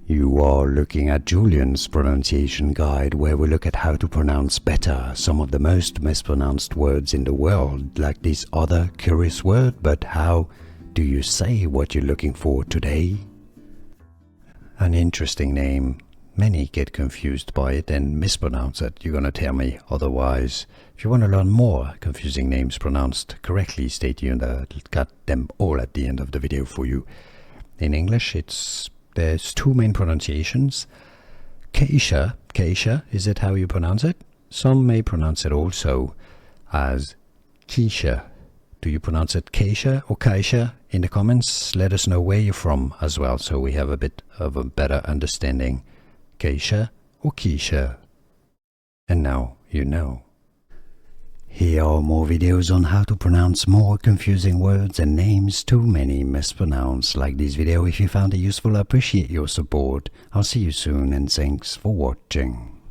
You are looking at Julian's pronunciation guide, where we look at how to pronounce better some of the most mispronounced words in the world, like this other curious word. But how do you say what you're looking for today? An interesting name. Many get confused by it and mispronounce it. You're gonna tell me otherwise. If you want to learn more confusing names pronounced correctly, stay tuned. I'll got them all at the end of the video for you. In English, there's two main pronunciations. Keisha, Keisha, is it how you pronounce it? Some may pronounce it also as Keisha. Do you pronounce it Keisha or Keisha? In the comments, let us know where you're from as well, so we have a bit of a better understanding. Keisha or Keisha? And now you know. Here are more videos on how to pronounce more confusing words and names too many mispronounced. Like this video if you found it useful. I appreciate your support. I'll see you soon and thanks for watching.